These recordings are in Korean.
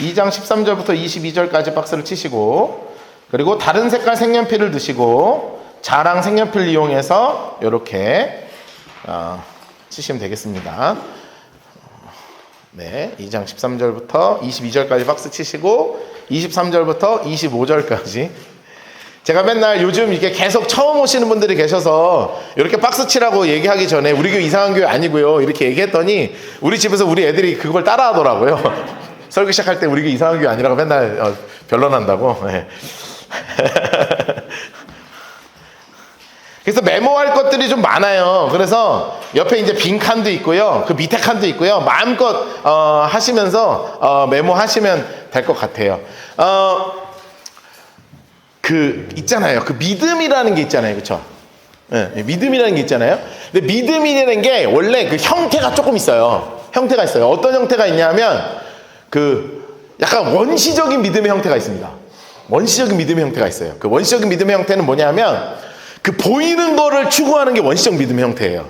2장 13절부터 22절까지 박스를 치시고, 그리고 다른 색깔 색연필을 드시고 자랑 색연필 이용해서 이렇게 치시면 되겠습니다. 네, 2장 13절부터 22절까지 박스 치시고 23절부터 25절까지. 제가 맨날 요즘 이렇게 계속 처음 오시는 분들이 계셔서 이렇게 박스 치라고 얘기하기 전에 우리 교회 이상한 교회 아니고요 이렇게 얘기했더니 우리 집에서 우리 애들이 그걸 따라 하더라고요. 설교 시작할 때 우리 교회 이상한 교회 아니라고 맨날 변론한다고. 네. 그래서 메모할 것들이 좀 많아요. 그래서 옆에 이제 빈 칸도 있고요, 그 밑에 칸도 있고요. 마음껏 하시면서 메모하시면 될 것 같아요. 그 있잖아요. 그 믿음이라는 게 있잖아요, 그렇죠? 네, 믿음이라는 게 있잖아요. 근데 믿음이라는 게 원래 그 형태가 조금 있어요. 형태가 있어요. 어떤 형태가 있냐면 그 약간 원시적인 믿음의 형태가 있습니다. 원시적인 믿음의 형태가 있어요. 그 원시적인 믿음의 형태는 뭐냐면 그 보이는 거를 추구하는 게 원시적 믿음의 형태예요.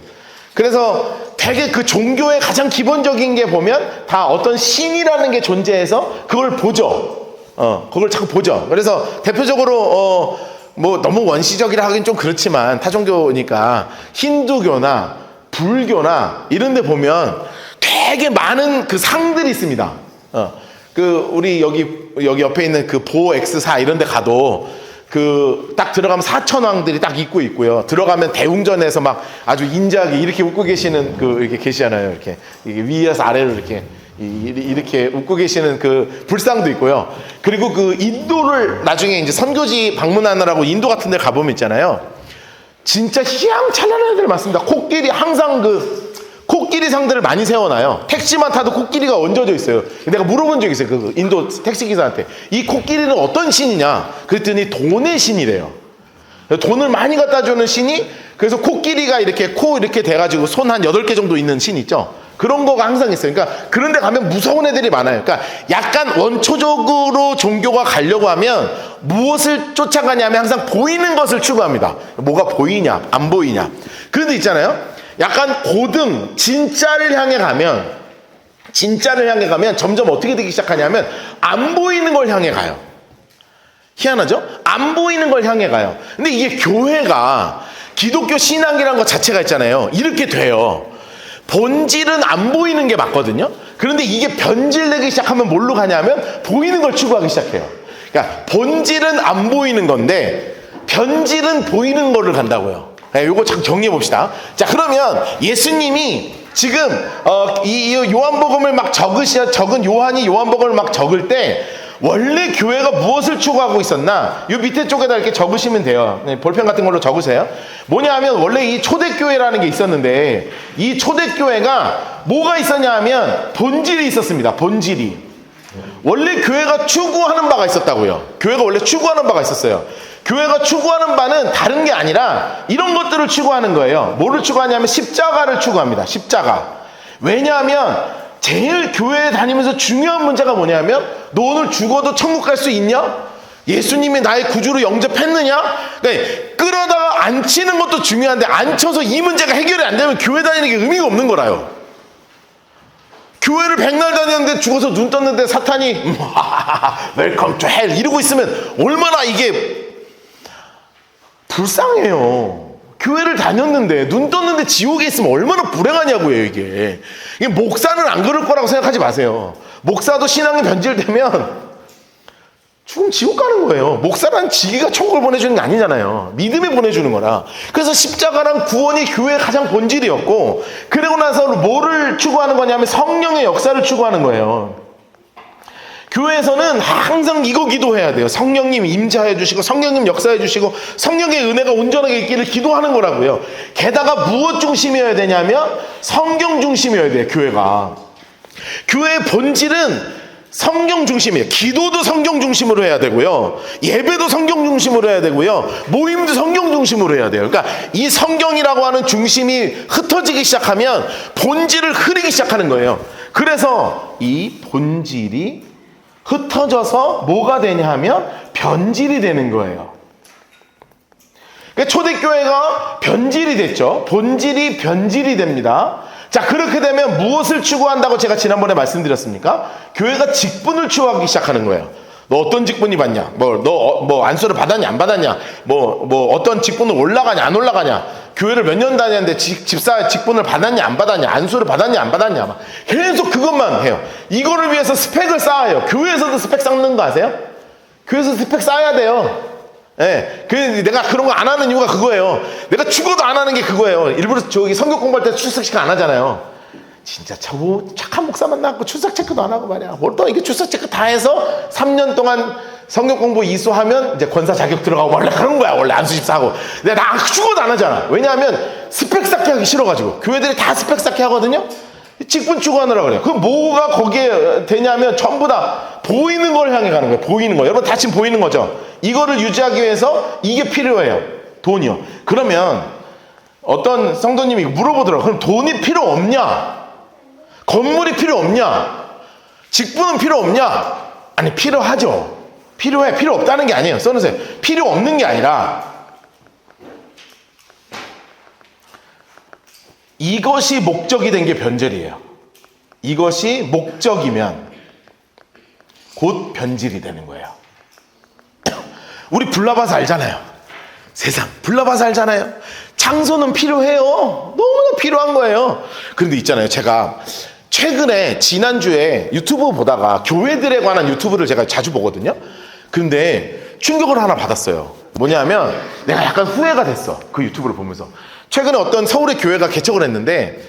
그래서 되게 그 종교의 가장 기본적인 게 보면 다 어떤 신이라는 게 존재해서 그걸 보죠. 그걸 자꾸 보죠. 그래서 대표적으로 뭐 너무 원시적이라 하긴 좀 그렇지만 타종교니까 힌두교나 불교나 이런 데 보면 되게 많은 그 상들이 있습니다. 그 우리 여기 옆에 있는 그 보 X4 이런 데 가도 그 딱 들어가면 사천왕들이 딱 있고 있고요. 들어가면 대웅전에서 막 아주 인자하게 이렇게 웃고 계시는 그 이렇게 계시잖아요. 이렇게 위에서 아래로 이렇게 웃고 계시는 그 불상도 있고요. 그리고 그 인도를 나중에 이제 선교지 방문하느라고 인도 같은 데 가보면 있잖아요. 진짜 희양찬란한 애들 많습니다. 코끼리 항상 그 코끼리 상들을 많이 세워놔요. 택시만 타도 코끼리가 얹어져 있어요. 내가 물어본 적이 있어요. 그 인도 택시기사한테. 이 코끼리는 어떤 신이냐? 그랬더니 돈의 신이래요. 돈을 많이 갖다 주는 신이, 그래서 코끼리가 이렇게 코 이렇게 돼가지고 손 한 8개 정도 있는 신 있죠? 그런 거가 항상 있어요. 그러니까 그런 데 가면 무서운 애들이 많아요. 그러니까 약간 원초적으로 종교가 가려고 하면 무엇을 쫓아가냐면 항상 보이는 것을 추구합니다. 뭐가 보이냐, 안 보이냐. 그런데 있잖아요. 약간 고등, 진짜를 향해 가면 점점 어떻게 되기 시작하냐면 안 보이는 걸 향해 가요. 희한하죠? 안 보이는 걸 향해 가요. 근데 이게 교회가 기독교 신앙이라는 것 자체가 있잖아요. 이렇게 돼요. 본질은 안 보이는 게 맞거든요. 그런데 이게 변질되기 시작하면 뭘로 가냐면 보이는 걸 추구하기 시작해요. 그러니까 본질은 안 보이는 건데 변질은 보이는 거를 간다고요. 네, 요거 참 정리해 봅시다. 자, 그러면 예수님이 지금 이 요한복음을 막 적은 요한이 요한복음을 막 적을 때 원래 교회가 무엇을 추구하고 있었나? 요 밑에 쪽에다 이렇게 적으시면 돼요. 네, 볼펜 같은 걸로 적으세요. 뭐냐 하면 원래 이 초대교회라는 게 있었는데 이 초대교회가 뭐가 있었냐 하면 본질이 있었습니다. 본질이. 원래 교회가 추구하는 바가 있었다고요. 교회가 원래 추구하는 바가 있었어요. 교회가 추구하는 바는 다른 게 아니라 이런 것들을 추구하는 거예요. 뭐를 추구하냐면 십자가를 추구합니다. 십자가. 왜냐하면 제일 교회에 다니면서 중요한 문제가 뭐냐면 너 오늘 죽어도 천국 갈 수 있냐? 예수님이 나의 구주로 영접했느냐? 그러니까 끌어다가 앉히는 것도 중요한데 앉혀서 이 문제가 해결이 안 되면 교회 다니는 게 의미가 없는 거라요. 교회를 100날 다녔는데 죽어서 눈 떴는데 사탄이 웰컴 투 헬 이러고 있으면 얼마나 이게 불쌍해요. 교회를 다녔는데 눈 떴는데 지옥에 있으면 얼마나 불행하냐고요. 이게 목사는 안 그럴 거라고 생각하지 마세요. 목사도 신앙이 변질되면 죽으면 지옥 가는 거예요. 목사란 지기가 천국을 보내주는 게 아니잖아요. 믿음에 보내주는 거라. 그래서 십자가랑 구원이 교회의 가장 본질이었고, 그러고 나서 뭐를 추구하는 거냐면 성령의 역사를 추구하는 거예요. 교회에서는 항상 이거 기도해야 돼요. 성령님 임재하여 주시고 성령님 역사해 주시고 성령의 은혜가 온전하게 있기를 기도하는 거라고요. 게다가 무엇 중심이어야 되냐면 성경 중심이어야 돼요. 교회가. 교회의 본질은 성경 중심이에요. 기도도 성경 중심으로 해야 되고요. 예배도 성경 중심으로 해야 되고요. 모임도 성경 중심으로 해야 돼요. 그러니까 이 성경이라고 하는 중심이 흩어지기 시작하면 본질을 흐리기 시작하는 거예요. 그래서 이 본질이 흩어져서 뭐가 되냐 하면 변질이 되는 거예요. 그러니까 초대교회가 변질이 됐죠. 본질이 변질이 됩니다. 자, 그렇게 되면 무엇을 추구한다고 제가 지난번에 말씀드렸습니까? 교회가 직분을 추구하기 시작하는 거예요. 너 어떤 직분이 받냐? 너 안수를 받았냐, 안 받았냐? 어떤 직분을 올라가냐, 안 올라가냐? 교회를 몇 년 다녔는데 집사 직분을 받았냐, 안 받았냐? 안수를 받았냐, 안 받았냐? 막 계속 그것만 해요. 이거를 위해서 스펙을 쌓아요. 교회에서도 스펙 쌓는 거 아세요? 교회에서 스펙 쌓아야 돼요. 예. 내가 그런 거 안 하는 이유가 그거예요. 내가 죽어도 안 하는 게 그거예요. 일부러 저기 성경 공부할 때 출석 체크 안 하잖아요. 진짜 착한 목사 만나고 출석 체크도 안 하고 말이야. 또 이게 출석 체크 다 해서 3년 동안 성경 공부 이수하면 이제 권사 자격 들어가고 원래 그런 거야. 원래 안수 집사하고. 근데 나 죽어도 안 하잖아. 왜냐하면 스펙 쌓기 하기 싫어가지고. 교회들이 다 스펙 쌓기 하거든요. 직분 추구하느라 그래요. 그럼 뭐가 거기에 되냐면 전부 다 보이는 걸 향해 가는 거예요. 보이는 거. 여러분 다 지금 보이는 거죠. 이거를 유지하기 위해서 이게 필요해요. 돈이요. 그러면 어떤 성도님이 물어보더라고요. 그럼 돈이 필요 없냐? 건물이 필요 없냐? 직분은 필요 없냐? 아니, 필요하죠. 필요해. 필요 없다는 게 아니에요. 써놓으세요. 필요 없는 게 아니라 이것이 목적이 된 게 변절이에요. 이것이 목적이면 곧 변질이 되는 거예요. 우리 불나봐서 알잖아요. 세상 불나봐서 알잖아요. 장소는 필요해요. 너무나 필요한 거예요. 그런데 있잖아요. 제가 최근에 지난주에 유튜브 보다가 교회들에 관한 유튜브를 제가 자주 보거든요. 근데 충격을 하나 받았어요. 뭐냐면 내가 약간 후회가 됐어. 그 유튜브를 보면서. 최근에 어떤 서울의 교회가 개척을 했는데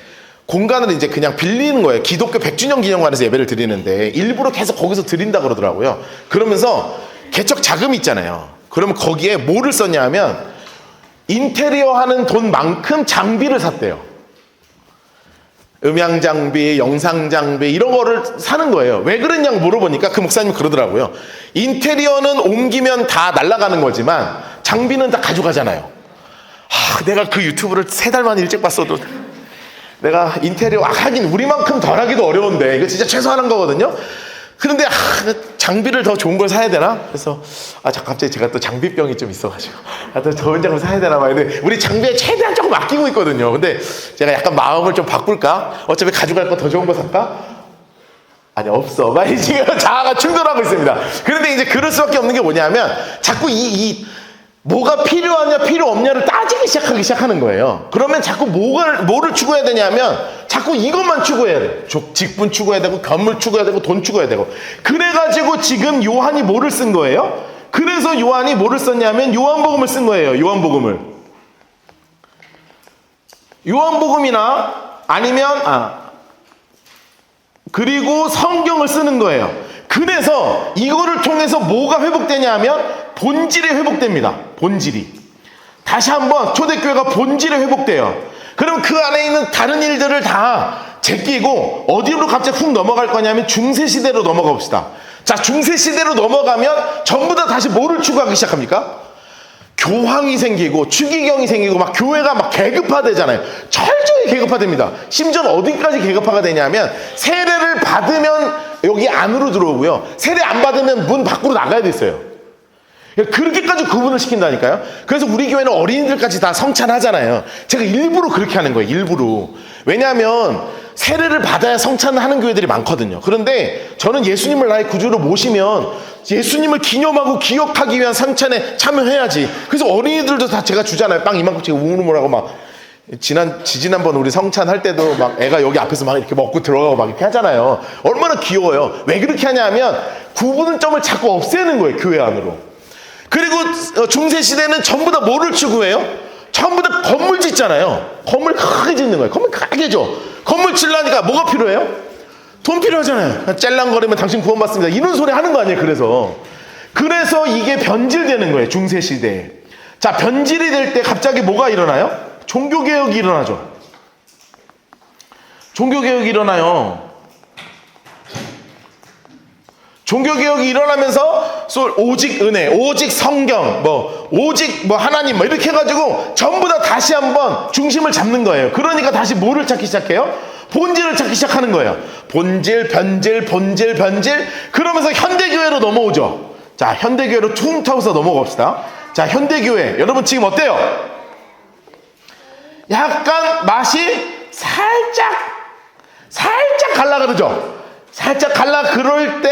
공간을 이제 그냥 빌리는 거예요. 기독교 100주년 기념관에서 예배를 드리는데 일부러 계속 거기서 드린다 그러더라고요. 그러면서 개척 자금이 있잖아요. 그러면 거기에 뭐를 썼냐 하면 인테리어 하는 돈만큼 장비를 샀대요. 음향 장비, 영상 장비 이런 거를 사는 거예요. 왜 그랬냐고 물어보니까 그 목사님이 그러더라고요. 인테리어는 옮기면 다 날아가는 거지만 장비는 다 가져가잖아요. 내가 그 유튜브를 3달만 일찍 봤어도 내가 인테리어 하긴 우리만큼 덜 하기도 어려운데 이거 진짜 최소한 거거든요. 그런데 장비를 더 좋은 걸 사야 되나? 그래서 갑자기 제가 또 장비병이 좀 있어가지고 더 좋은 장비 사야 되나 봐요. 근데 우리 장비에 최대한 조금 아끼고 있거든요. 근데 제가 약간 마음을 좀 바꿀까? 어차피 가져갈 거 더 좋은 거 살까? 아니 없어. 많이 지금 자아가 충돌하고 있습니다. 그런데 이제 그럴 수밖에 없는 게 뭐냐면 자꾸 뭐가 필요하냐 필요 없냐를 따지기 시작하는 거예요. 그러면 자꾸 뭐를 추구해야 되냐면 자꾸 이것만 추구해야 돼. 직분 추구해야 되고 건물 추구해야 되고 돈 추구해야 되고. 그래가지고 지금 요한이 뭐를 쓴 거예요? 그래서 요한이 뭐를 썼냐면 요한복음을 쓴 거예요. 요한복음이나 아니면 그리고 성경을 쓰는 거예요. 그래서 이거를 통해서 뭐가 회복되냐 하면 본질이 회복됩니다. 본질이. 다시 한번 초대교회가 본질이 회복돼요. 그럼 그 안에 있는 다른 일들을 다 제끼고 어디로 갑자기 훅 넘어갈 거냐면 중세시대로 넘어가 봅시다. 자, 중세시대로 넘어가면 전부 다 다시 뭐를 추구하기 시작합니까? 교황이 생기고 추기경이 생기고 막 교회가 막 계급화되잖아요. 철저히 계급화됩니다. 심지어는 어디까지 계급화가 되냐면 세례를 받으면 여기 안으로 들어오고요. 세례 안 받으면 문 밖으로 나가야 됐어요. 그렇게까지 구분을 시킨다니까요. 그래서 우리 교회는 어린이들까지 다 성찬하잖아요. 제가 일부러 그렇게 하는 거예요. 일부러. 왜냐하면 세례를 받아야 성찬하는 교회들이 많거든요. 그런데 저는 예수님을 나의 구주로 모시면 예수님을 기념하고 기억하기 위한 성찬에 참여해야지. 그래서 어린이들도 다 제가 주잖아요. 빵 이만큼씩 우물우물하고 막. 지난번 우리 성찬할 때도 막 애가 여기 앞에서 막 이렇게 먹고 들어가고 막 이렇게 하잖아요. 얼마나 귀여워요. 왜 그렇게 하냐면 구분점을 자꾸 없애는 거예요. 교회 안으로. 그리고 중세시대는 전부 다 뭐를 추구해요? 전부 다 건물 짓잖아요. 건물 크게 짓는 거예요. 건물 크게 줘. 건물 지으려니까 뭐가 필요해요? 돈 필요하잖아요. 짤랑거리면 당신 구원받습니다. 이런 소리 하는 거 아니에요. 그래서 이게 변질되는 거예요. 중세시대에. 자, 변질이 될 때 갑자기 뭐가 일어나요? 종교개혁이 일어나죠. 종교개혁이 일어나요. 종교개혁이 일어나면서 오직 은혜, 오직 성경, 오직 하나님 이렇게 해가지고 전부 다 다시 한번 중심을 잡는 거예요. 그러니까 다시 뭐를 찾기 시작해요? 본질을 찾기 시작하는 거예요. 본질, 변질. 그러면서 현대교회로 넘어오죠. 자, 현대교회로 퉁 타고서 넘어갑시다. 자, 현대교회. 여러분 지금 어때요? 약간 맛이 살짝 갈라 그러죠. 살짝 갈라 그럴 때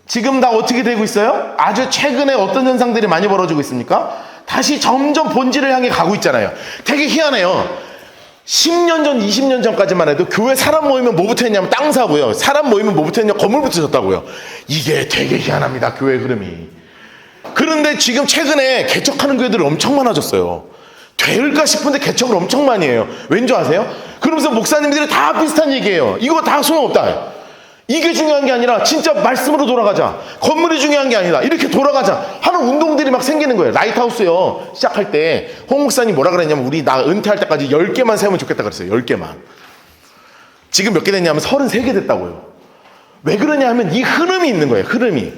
지금 다 어떻게 되고 있어요? 아주 최근에 어떤 현상들이 많이 벌어지고 있습니까? 다시 점점 본질을 향해 가고 있잖아요. 되게 희한해요. 10년 전, 20년 전까지만 해도 교회 사람 모이면 뭐부터 했냐면 땅 사고요. 사람 모이면 뭐부터 했냐면 건물부터 졌다고요. 이게 되게 희한합니다. 교회 흐름이. 그런데 지금 최근에 개척하는 교회들이 엄청 많아졌어요. 될까 싶은데 개척을 엄청 많이 해요. 왠지 아세요? 그러면서 목사님들이 다 비슷한 얘기예요. 이거 다 소용없다. 이게 중요한 게 아니라 진짜 말씀으로 돌아가자. 건물이 중요한 게 아니다. 이렇게 돌아가자 하는 운동들이 막 생기는 거예요. 라이트하우스요. 시작할 때 홍 목사님 뭐라 그랬냐면 우리 나 은퇴할 때까지 10개만 세우면 좋겠다 그랬어요. 10개만. 지금 몇 개 됐냐면 33개 됐다고요. 왜 그러냐 하면 이 흐름이 있는 거예요. 흐름이.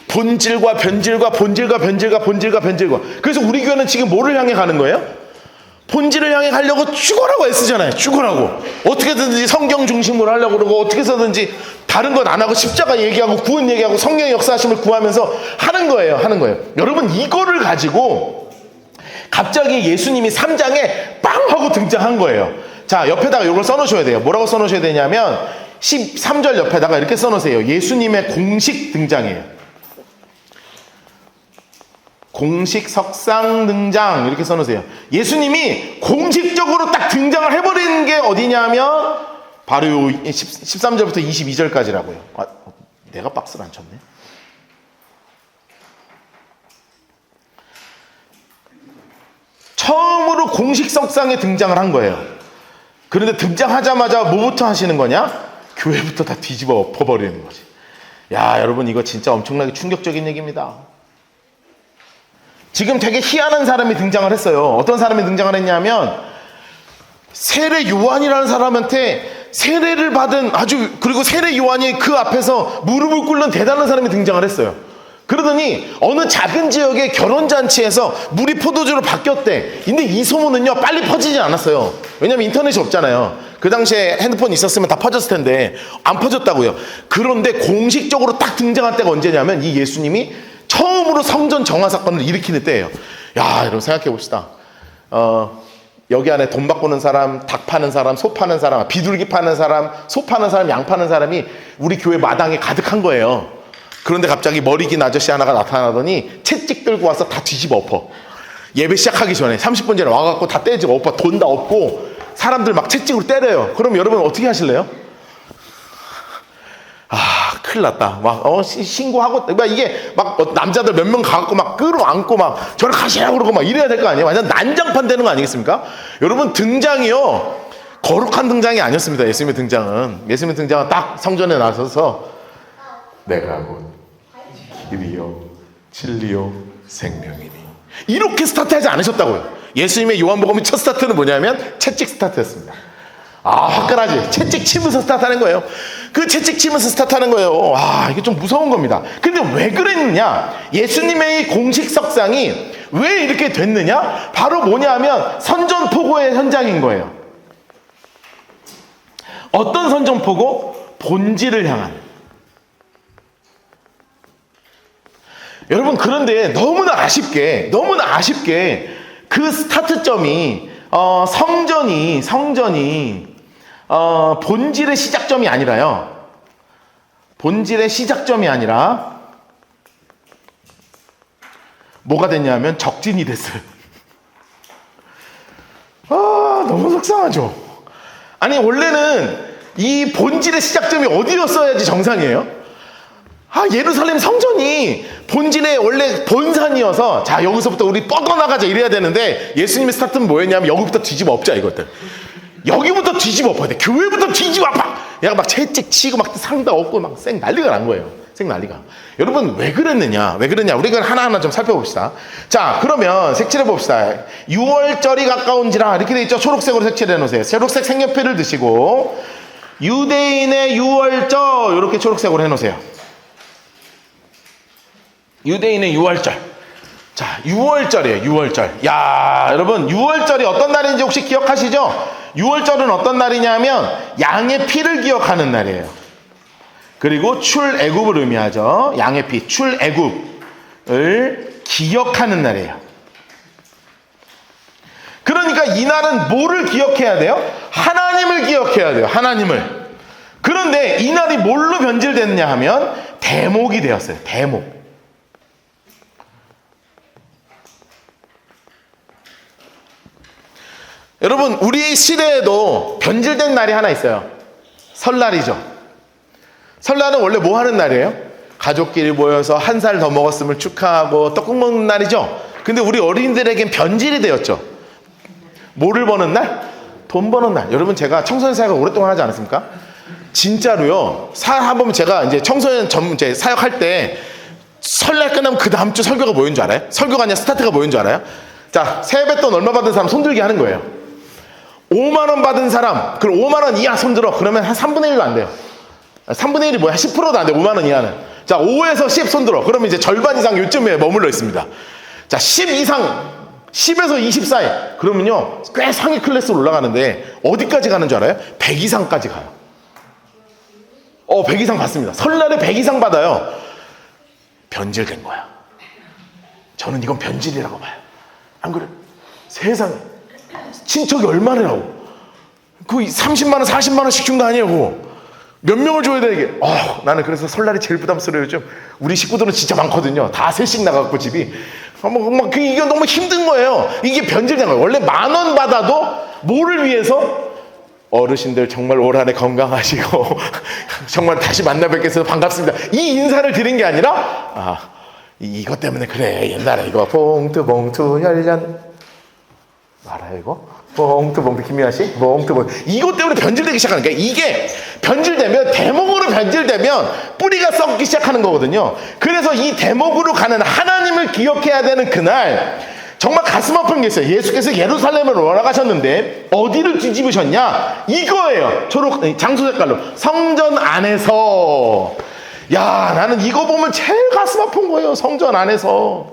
본질과 변질과 본질과 변질과 본질과 변질과. 그래서 우리 교회는 지금 뭐를 향해 가는 거예요? 본질을 향해 가려고 죽어라고 애쓰잖아요. 죽어라고. 어떻게든지 성경 중심으로 하려고 그러고 어떻게 해서든지 다른 건 안 하고 십자가 얘기하고 구원 얘기하고 성령의 역사하심을 구하면서 하는 거예요. 여러분 이거를 가지고 갑자기 예수님이 3장에 빵 하고 등장한 거예요. 자, 옆에다가 이걸 써놓으셔야 돼요. 뭐라고 써놓으셔야 되냐면 13절 옆에다가 이렇게 써놓으세요. 예수님의 공식 등장이에요. 공식 석상 등장 이렇게 써놓으세요. 예수님이 공식적으로 딱 등장을 해버리는 게 어디냐면 바로 요 13절부터 22절까지라고요. 아, 내가 박스를 안 쳤네. 처음으로 공식 석상에 등장을 한 거예요. 그런데 등장하자마자 뭐부터 하시는 거냐? 교회부터 다 뒤집어 엎어버리는 거지. 야, 여러분 이거 진짜 엄청나게 충격적인 얘기입니다. 지금 되게 희한한 사람이 등장을 했어요. 어떤 사람이 등장을 했냐면 세례 요한이라는 사람한테 세례를 받은 그리고 세례 요한이 그 앞에서 무릎을 꿇는 대단한 사람이 등장을 했어요. 그러더니 어느 작은 지역의 결혼잔치에서 물이 포도주로 바뀌었대. 근데 이 소문은요 빨리 퍼지지 않았어요. 왜냐면 인터넷이 없잖아요. 그 당시에 핸드폰 있었으면 다 퍼졌을 텐데 안 퍼졌다고요. 그런데 공식적으로 딱 등장한 때가 언제냐면 이 예수님이 처음으로 성전 정화 사건을 일으키는 때예요. 야, 여러분 생각해 봅시다. 여기 안에 돈 바꾸는 사람, 닭 파는 사람, 소 파는 사람, 비둘기 파는 사람, 소 파는 사람, 양 파는 사람이 우리 교회 마당에 가득한 거예요. 그런데 갑자기 머리 긴 아저씨 하나가 나타나더니 채찍 들고 와서 다 뒤집어 엎어. 예배 시작하기 전에 30분 전에 와갖고 다 떼지고 엎어. 돈 다 엎고 사람들 막 채찍으로 때려요. 그럼 여러분 어떻게 하실래요? 큰일 났다. 신고하고, 이게 남자들 몇 명 가갖고 끌어안고 저를 가시라고 그러고 이래야 될 거 아니에요? 완전 난장판 되는 거 아니겠습니까? 여러분, 등장이요. 거룩한 등장이 아니었습니다. 예수님의 등장은 딱 성전에 나서서 내가 곧 길이요, 진리요, 생명이니. 이렇게 스타트하지 않으셨다고요. 예수님의 요한복음의 첫 스타트는 뭐냐면 채찍 스타트였습니다. 화끈하지. 채찍 치면서 스타트하는 거예요. 그 채찍 치면서 스타트하는 거예요. 이게 좀 무서운 겁니다. 근데 왜 그랬느냐? 예수님의 공식 석상이 왜 이렇게 됐느냐? 바로 뭐냐면 선전포고의 현장인 거예요. 어떤 선전포고? 본질을 향한. 여러분, 그런데 너무나 아쉽게 그 스타트점이 성전이 본질의 시작점이 아니라요. 본질의 시작점이 아니라 뭐가 됐냐면 적진이 됐어요. 너무 속상하죠. 아니 원래는 이 본질의 시작점이 어디였어야지 정상이에요. 예루살렘 성전이 본질의 원래 본산이어서 자 여기서부터 우리 뻗어나가자 이래야 되는데 예수님의 스타트는 뭐였냐면 여기부터 뒤집어 엎자 이것들. 여기부터 뒤집어 엎어야 돼. 교회부터 뒤집어 엎어. 얘가 막 채찍 치고 막 상다 엎고 막 쌩 난리가 난 거예요. 쌩 난리가. 여러분 왜 그랬느냐? 우리가 하나하나 좀 살펴봅시다. 자 그러면 색칠해 봅시다. 6월절이 가까운지라 이렇게 돼 있죠. 초록색으로 색칠해 놓으세요. 초록색 색연필을 드시고 유대인의 6월절 이렇게 초록색으로 해 놓으세요. 유대인의 6월절. 자, 6월절이에요. 6월절. 야, 여러분 6월절이 어떤 날인지 혹시 기억하시죠? 6월절은 어떤 날이냐면 양의 피를 기억하는 날이에요. 그리고 출애굽을 의미하죠. 양의 피, 출애굽을 기억하는 날이에요. 그러니까 이날은 뭐를 기억해야 돼요? 하나님을 기억해야 돼요. 하나님을. 그런데 이날이 뭘로 변질됐냐 하면 대목이 되었어요. 대목. 여러분, 우리 시대에도 변질된 날이 하나 있어요. 설날이죠. 설날은 원래 뭐 하는 날이에요? 가족끼리 모여서 한 살 더 먹었음을 축하하고 떡국 먹는 날이죠. 근데 우리 어린이들에겐 변질이 되었죠. 뭐를 버는 날? 돈 버는 날. 여러분, 제가 청소년 사역을 오랫동안 하지 않았습니까? 진짜로요. 한번 제가 이제 청소년 이제 사역할 때 설날 끝나면 그 다음 주 설교가 뭐인 줄 알아요? 설교가 아니라 스타트가 뭐인 줄 알아요? 자, 세뱃돈 얼마 받은 사람 손들기 하는 거예요. 5만 원 받은 사람, 그럼 5만 원 이하 손들어. 그러면 한 3분의 1도 안 돼요. 3분의 1이 뭐야? 10%도 안 돼. 5만 원 이하는. 자, 5에서 10 손들어. 그러면 이제 절반 이상 요쯤에 머물러 있습니다. 자, 10 이상, 10에서 20 사이. 그러면요, 꽤 상위 클래스로 올라가는데 어디까지 가는 줄 알아요? 100 이상까지 가요. 100 이상 받습니다. 설날에 100 이상 받아요. 변질된 거야. 저는 이건 변질이라고 봐요. 안 그래? 세상에. 친척이 얼마나라고. 그 30만 원, 40만 원씩 준 거 아니에요, 그거. 몇 명을 줘야 돼, 이게. 나는 그래서 설날이 제일 부담스러워요, 좀. 우리 식구들은 진짜 많거든요. 다 셋씩 나갔고, 집이. 이게 너무 힘든 거예요. 이게 변질된 거예요. 원래 10,000원 받아도 뭐를 위해서? 어르신들 정말 올 한해 건강하시고 정말 다시 만나 뵙겠어서 반갑습니다. 이 인사를 드린 게 아니라 이것 때문에 그래. 옛날에 이거 봉투 열련 알아요 이거? 봉투 김미아 씨? 봉투 이것 때문에 변질되기 시작하는 거예요. 이게 변질되면 대목으로 변질되면 뿌리가 썩기 시작하는 거거든요. 그래서 이 대목으로 가는 하나님을 기억해야 되는 그날 정말 가슴 아픈 게 있어요. 예수께서 예루살렘을 올라가셨는데 어디를 뒤집으셨냐? 이거예요. 장소 색깔로 성전 안에서. 야, 나는 이거 보면 제일 가슴 아픈 거예요. 성전 안에서.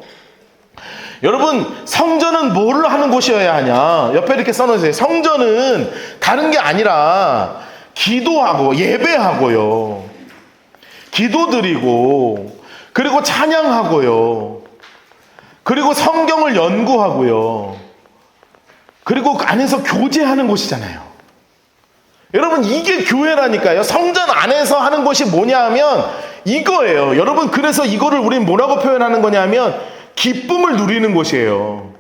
여러분, 성전은 뭘 하는 곳이어야 하냐? 옆에 이렇게 써놓으세요. 성전은 다른 게 아니라 기도하고 예배하고요, 기도드리고, 그리고 찬양하고요, 그리고 성경을 연구하고요, 그리고 그 안에서 교제하는 곳이잖아요. 여러분, 이게 교회라니까요. 성전 안에서 하는 것이 뭐냐 하면 이거예요. 여러분, 그래서 이거를 우리는 뭐라고 표현하는 거냐면 기쁨을 누리는 곳이에요.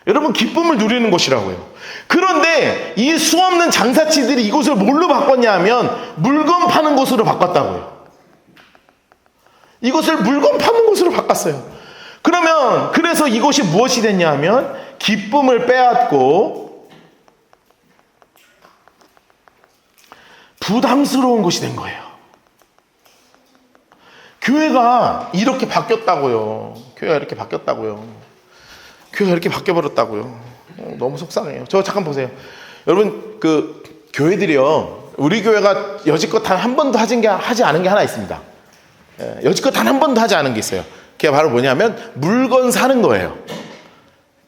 여러분, 기쁨을 누리는 곳이라고요. 그런데 이 수없는 장사치들이 이곳을 뭘로 바꿨냐 하면 물건 파는 곳으로 바꿨다고요. 이곳을 물건 파는 곳으로 바꿨어요. 그러면 그래서 이곳이 무엇이 됐냐 하면 기쁨을 빼앗고 부담스러운 곳이 된 거예요. 교회가 이렇게 바뀌었다고요. 교회가 이렇게 바뀌었다고요. 교회가 이렇게 바뀌어버렸다고요. 너무 속상해요. 저 잠깐 보세요. 여러분, 그 교회들이요, 우리 교회가 여지껏 단 한 번도 하지 않은 게 하나 있습니다. 여지껏 단 한 번도 하지 않은 게 있어요. 그게 바로 뭐냐면 물건 사는 거예요.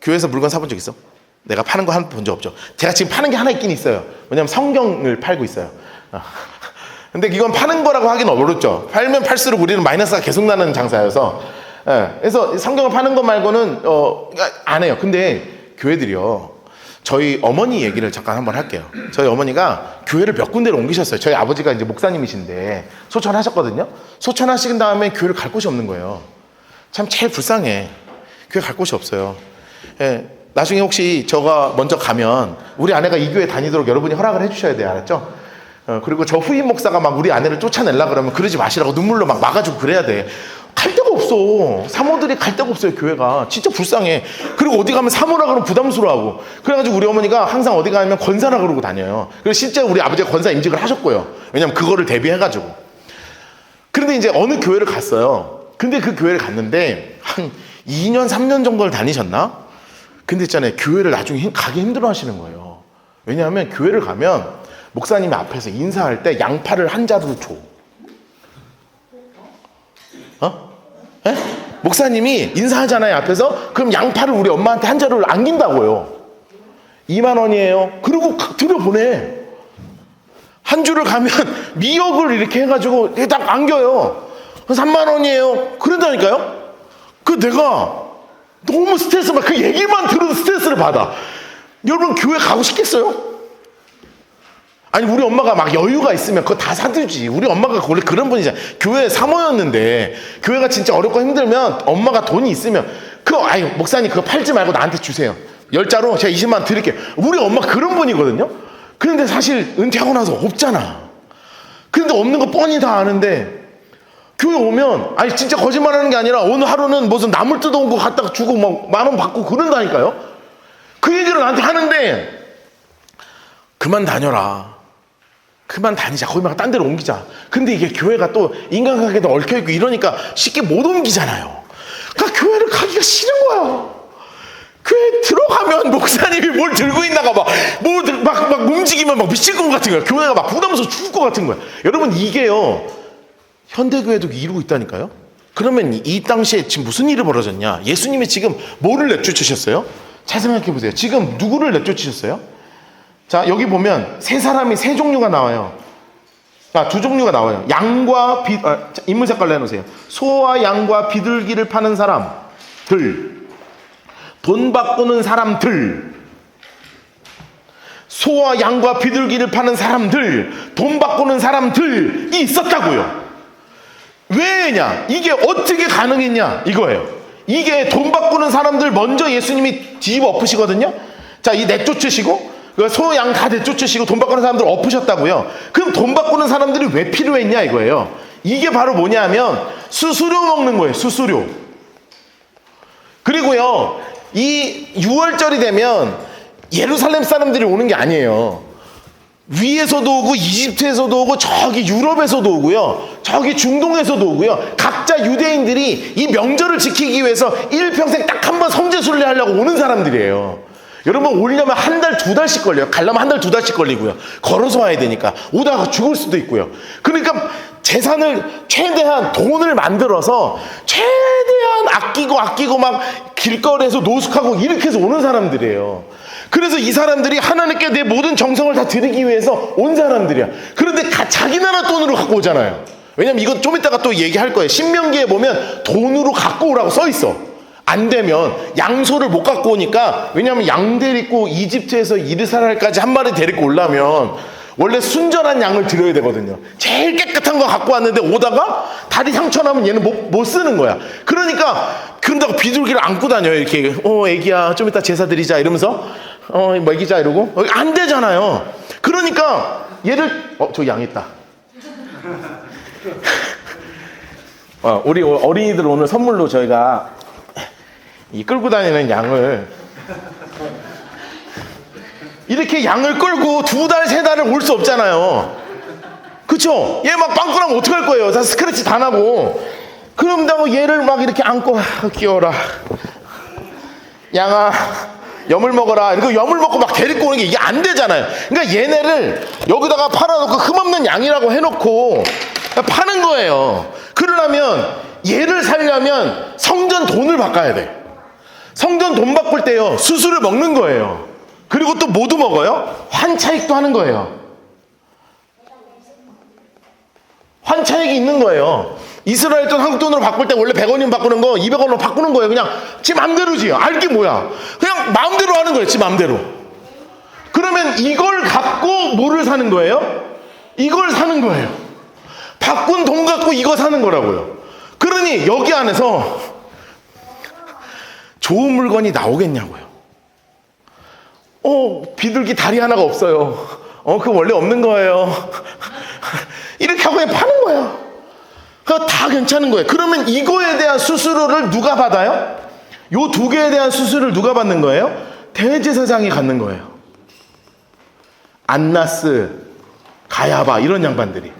교회에서 물건 사본 적 있어? 내가 파는 거 한 번 본 적 없죠. 제가 지금 파는 게 하나 있긴 있어요. 왜냐면 성경을 팔고 있어요. 근데 이건 파는 거라고 하기는 어렵죠. 팔면 팔수록 우리는 마이너스가 계속 나는 장사여서. 그래서 성경을 파는 것 말고는 안 해요. 근데 교회들이요, 저희 어머니 얘기를 잠깐 한번 할게요. 저희 어머니가 교회를 몇 군데를 옮기셨어요. 저희 아버지가 이제 목사님이신데 소천 하셨거든요. 소천 하신 다음에 교회를 갈 곳이 없는 거예요. 참 제일 불쌍해. 교회 갈 곳이 없어요. 나중에 혹시 저가 먼저 가면 우리 아내가 이 교회 다니도록 여러분이 허락을 해주셔야 돼요. 알았죠? 그리고 저 후임 목사가 막 우리 아내를 쫓아내려고 그러면 그러지 마시라고 눈물로 막 막아주고 그래야 돼. 갈 데가 없어. 사모들이 갈 데가 없어요. 교회가 진짜 불쌍해. 그리고 어디 가면 사모라 그러면 부담스러워하고. 그래가지고 우리 어머니가 항상 어디 가면 권사라 그러고 다녀요. 그래서 실제 우리 아버지가 권사 임직을 하셨고요. 왜냐면 그거를 대비해가지고. 그런데 이제 어느 교회를 갔어요. 근데 그 교회를 갔는데 한 2년 3년 정도를 다니셨나? 근데 있잖아요, 교회를 나중에 가기 힘들어 하시는 거예요. 왜냐하면 교회를 가면 목사님이 앞에서 인사할 때 양파를 한 자루로 줘. 목사님이 인사하잖아요, 앞에서. 그럼 양파를 우리 엄마한테 한 자루를 안긴다고요. 2만 원이에요. 그리고 들여보내. 한 주를 가면 미역을 이렇게 해가지고 딱 안겨요. 3만 원이에요. 그런다니까요. 그 내가 너무 스트레스 받아. 그 얘기만 들어도 스트레스를 받아. 여러분 교회 가고 싶겠어요? 아니 우리 엄마가 막 여유가 있으면 그거 다 사주지. 우리 엄마가 원래 그런 분이잖아. 교회 사모였는데 교회가 진짜 어렵고 힘들면 엄마가 돈이 있으면 그거 아유 목사님 그거 팔지 말고 나한테 주세요. 10자로 제가 20만 원 드릴게요. 우리 엄마 그런 분이거든요. 그런데 사실 은퇴하고 나서 없잖아. 그런데 없는 거 뻔히 다 아는데 교회 오면 아니 진짜 거짓말하는 게 아니라 오늘 하루는 무슨 나물 뜯어온 거 갖다가 주고 막 10,000원 받고 그런다니까요. 그 얘기를 나한테 하는데 그만 다녀라. 그만 다니자. 거기 막 딴 데로 옮기자. 근데 이게 교회가 또 인간관계도 얽혀있고 이러니까 쉽게 못 옮기잖아요. 그러니까 교회를 가기가 싫은 거야. 교회 들어가면 목사님이 뭘 들고 있나가 막 움직이면 막 미칠 것 같은 거야. 교회가 막 부담스러워 죽을 것 같은 거야. 여러분 이게요. 현대교회도 이루고 있다니까요. 그러면 이 당시에 지금 무슨 일이 벌어졌냐. 예수님이 지금 뭐를 내쫓으셨어요? 잘 생각해 보세요. 지금 누구를 내쫓으셨어요? 자, 여기 보면 세 종류가 나와요. 두 종류가 나와요. 양과 인물 색깔로 해놓으세요. 소와 양과 비둘기를 파는 사람들, 돈 바꾸는 사람들, 소와 양과 비둘기를 파는 사람들, 돈 바꾸는 사람들이 있었다고요. 왜냐? 이게 어떻게 가능했냐? 이거예요. 이게 돈 바꾸는 사람들 먼저 예수님이 뒤집어 엎으시거든요. 자, 이 내쫓으시고 소, 양 다 내쫓으시고 돈 바꾸는 사람들 엎으셨다고요. 그럼 돈 바꾸는 사람들이 왜 필요했냐 이거예요. 이게 바로 뭐냐면 수수료 먹는 거예요. 수수료. 그리고요 이 6월절이 되면 예루살렘 사람들이 오는 게 아니에요. 위에서도 오고 이집트에서도 오고 저기 유럽에서도 오고요. 저기 중동에서도 오고요. 각자 유대인들이 이 명절을 지키기 위해서 일평생 딱 한 번 성지순례 하려고 오는 사람들이에요. 여러분 오려면 한 달, 2달씩 걸려요. 가려면 한 달, 2달씩 걸리고요. 걸어서 와야 되니까 오다가 죽을 수도 있고요. 그러니까 재산을 최대한 돈을 만들어서 최대한 아끼고 막 길거리에서 노숙하고 이렇게 해서 오는 사람들이에요. 그래서 이 사람들이 하나님께 내 모든 정성을 다 드리기 위해서 온 사람들이야. 그런데 자기 나라 돈으로 갖고 오잖아요. 왜냐면 이건 좀 이따가 또 얘기할 거예요. 신명기에 보면 돈으로 갖고 오라고 써 있어. 안 되면 양소를 못 갖고 오니까, 왜냐하면 양 데리고 이집트에서 이스라엘까지 한 마리 데리고 오려면 원래 순전한 양을 드려야 되거든요. 제일 깨끗한 거 갖고 왔는데 오다가 다리 상처 나면 얘는 못 쓰는 거야. 그러니까 그런다고 비둘기를 안고 다녀요. 이렇게 애기야 좀 이따 제사 드리자 이러면서 먹이자 이러고 안 되잖아요. 그러니까 얘를 저 양 있다. 우리 어린이들 오늘 선물로 저희가 이 끌고 다니는 양을 이렇게 양을 끌고 2달, 3달을 올 수 없잖아요. 그쵸? 얘 막 빵꾸나면 어떡할 거예요? 다 스크래치 다 나고. 그런다고 얘를 막 이렇게 안고 귀여워라 양아 염을 먹어라 이러고 염을 먹고 막 데리고 오는 게 이게 안 되잖아요. 그러니까 얘네를 여기다가 팔아놓고 흠없는 양이라고 해놓고 파는 거예요. 그러려면 얘를 살려면 성전 돈을 바꿔야 돼. 성전 돈 바꿀 때요 수수료 먹는 거예요. 그리고 또 뭐도 먹어요? 환차익도 하는 거예요. 환차익이 있는 거예요. 이스라엘 돈 한국 돈으로 바꿀 때 원래 100원이면 바꾸는 거 200원으로 바꾸는 거예요. 그냥 지 맘대로지. 알게 뭐야. 그냥 마음대로 하는 거예요. 지 맘대로. 그러면 이걸 갖고 뭐를 사는 거예요? 이걸 사는 거예요. 바꾼 돈 갖고 이거 사는 거라고요. 그러니 여기 안에서 좋은 물건이 나오겠냐고요. 비둘기 다리 하나가 없어요. 그거 원래 없는 거예요. 이렇게 하고 그냥 파는 거야. 그거 다 괜찮은 거예요. 그러면 이거에 대한 수수료를 누가 받아요? 요 2개에 대한 수수료를 누가 받는 거예요? 대제사장이 갖는 거예요. 안나스, 가야바 이런 양반들이.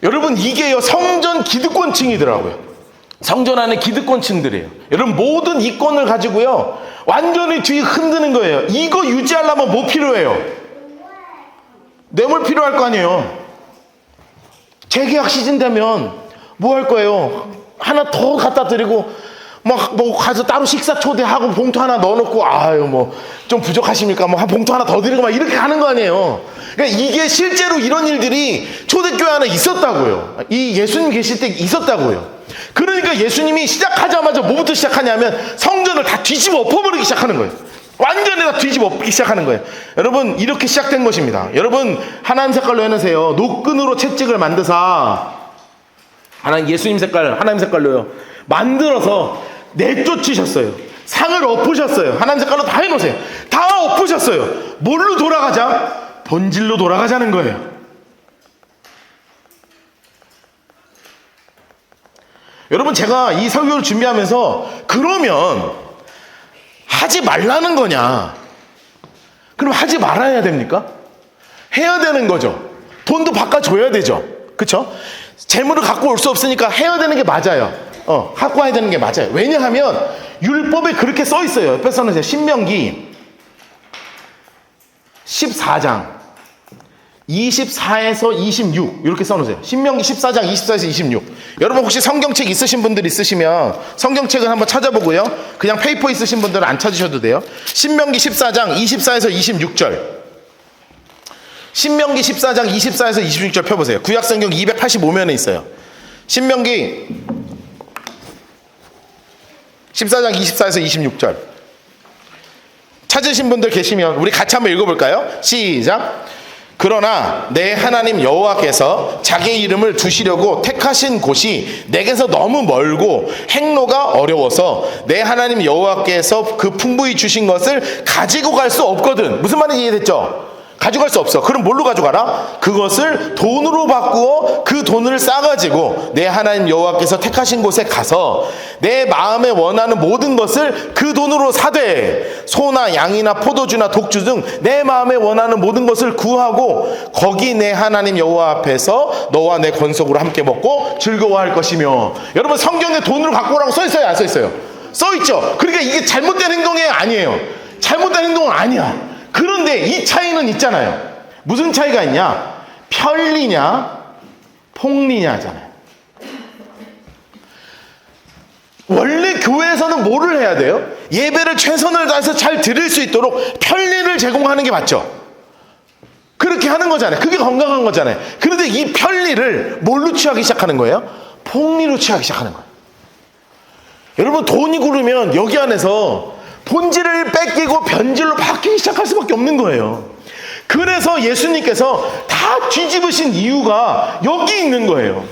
여러분 이게요 성전 기득권층이더라고요. 성전 안에 기득권층들이에요. 여러분 모든 이권을 가지고요 완전히 뒤에 흔드는 거예요. 이거 유지하려면 뭐 필요해요? 뇌물 필요할 거 아니에요. 재계약 시즌 되면 뭐 할 거예요? 하나 더 갖다 드리고 뭐 가서 따로 식사 초대하고 봉투 하나 넣어놓고 뭐 좀 부족하십니까? 뭐 한 봉투 하나 더 드리고 막 이렇게 하는 거 아니에요. 그러니까 이게 실제로 이런 일들이 초대교회 안에 있었다고요. 이 예수님 계실 때 있었다고요. 그러니까 예수님이 시작하자마자 뭐부터 시작하냐면 성전을 다 뒤집어 엎어버리기 시작하는 거예요. 완전히 다 뒤집어 엎기 시작하는 거예요. 여러분, 이렇게 시작된 것입니다. 여러분, 하나님 색깔로 해놓으세요. 노끈으로 채찍을 만드사, 예수님 색깔, 하나님 색깔로요, 만들어서 내쫓으셨어요. 상을 엎으셨어요. 하나님 색깔로 다 해놓으세요. 다 엎으셨어요. 뭘로 돌아가자? 본질로 돌아가자는 거예요. 여러분, 제가 이 설교를 준비하면서 그러면 하지 말라는 거냐? 그럼 하지 말아야 됩니까? 해야 되는 거죠. 돈도 바꿔줘야 되죠. 그쵸? 재물을 갖고 올 수 없으니까 해야 되는 게 맞아요. 갖고 와야 되는 게 맞아요. 왜냐하면 율법에 그렇게 써 있어요. 옆에 써놓으세요. 신명기 14장 24에서 26 이렇게 써놓으세요. 신명기 14장 24에서 26. 여러분, 혹시 성경책 있으신 분들 있으시면 성경책을 한번 찾아보고요. 그냥 페이퍼 있으신 분들은 안 찾으셔도 돼요. 신명기 14장 24에서 26절. 신명기 14장 24에서 26절 펴보세요. 구약성경 285면에 있어요. 신명기 14장 24에서 26절. 찾으신 분들 계시면 우리 같이 한번 읽어볼까요? 시작. 그러나 내 하나님 여호와께서 자기의 이름을 두시려고 택하신 곳이 내게서 너무 멀고 행로가 어려워서 내 하나님 여호와께서 그 풍부히 주신 것을 가지고 갈 수 없거든. 무슨 말인지 이해됐죠? 가져갈 수 없어. 그럼 뭘로 가져가라? 그것을 돈으로 바꾸어 그 돈을 싸가지고 내 하나님 여호와께서 택하신 곳에 가서 내 마음에 원하는 모든 것을 그 돈으로 사되 소나 양이나 포도주나 독주 등 내 마음에 원하는 모든 것을 구하고 거기 내 하나님 여호와 앞에서 너와 내 권속으로 함께 먹고 즐거워할 것이며. 여러분, 성경에 돈으로 갖고 오라고 써 있어요? 안 써 있어요? 써 있죠. 그러니까 이게 잘못된 행동이 아니에요. 잘못된 행동은 아니야. 그런데 이 차이는 있잖아요. 무슨 차이가 있냐? 편리냐 폭리냐잖아요. 원래 교회에서는 뭐를 해야 돼요? 예배를 최선을 다해서 잘 드릴 수 있도록 편리를 제공하는 게 맞죠. 그렇게 하는 거잖아요. 그게 건강한 거잖아요. 그런데 이 편리를 뭘로 취하기 시작하는 거예요? 폭리로 취하기 시작하는 거예요. 여러분, 돈이 구르면 여기 안에서 본질을 뺏기고 변질로 바뀌기 시작할 수밖에 없는 거예요. 그래서 예수님께서 다 뒤집으신 이유가 여기 있는 거예요.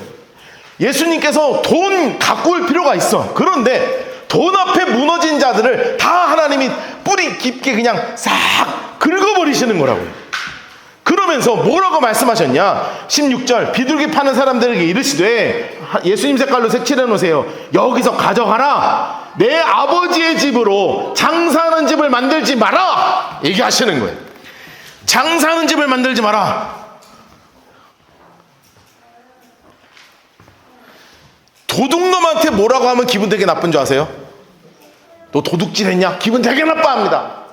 예수님께서 돈 갖고 올 필요가 있어. 그런데 돈 앞에 무너진 자들을 다 하나님이 뿌리 깊게 그냥 싹 긁어버리시는 거라고요. 그러면서 뭐라고 말씀하셨냐? 16절, 비둘기 파는 사람들에게 이르시되, 예수님 색깔로 색칠해 놓으세요. 여기서 가져가라. 내 아버지의 집으로 장사하는 집을 만들지 마라. 얘기하시는 거예요. 장사하는 집을 만들지 마라. 도둑놈한테 뭐라고 하면 기분 되게 나쁜 줄 아세요? 너 도둑질 했냐? 기분 되게 나빠합니다.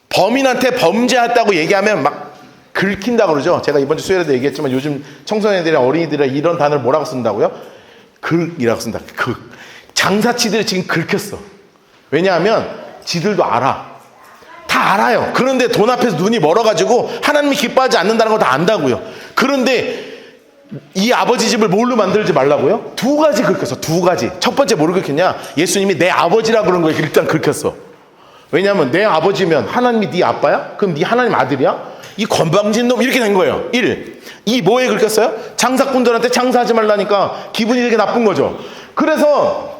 범인한테 범죄했다고 얘기하면 막 긁힌다고 그러죠. 제가 이번 주 수요일에도 얘기했지만 요즘 청소년들이랑 어린이들이 이런 단어를 뭐라고 쓴다고요? 긁이라고 쓴다. 긁. 장사치들이 지금 긁혔어. 왜냐하면 지들도 알아. 다 알아요. 그런데 돈 앞에서 눈이 멀어가지고 하나님이 기뻐하지 않는다는 거 다 안다고요. 그런데 이 아버지 집을 뭘로 만들지 말라고요? 두 가지 긁혔어. 두 가지. 첫 번째 뭐로 긁혔냐? 예수님이 내 아버지라 그런 거에 일단 긁혔어. 왜냐하면 내 아버지면 하나님이 네 아빠야? 그럼 네 하나님 아들이야? 이 건방진 놈, 이렇게 된 거예요. 1. 이 뭐에 긁혔어요? 장사꾼들한테 장사하지 말라니까 기분이 되게 나쁜 거죠. 그래서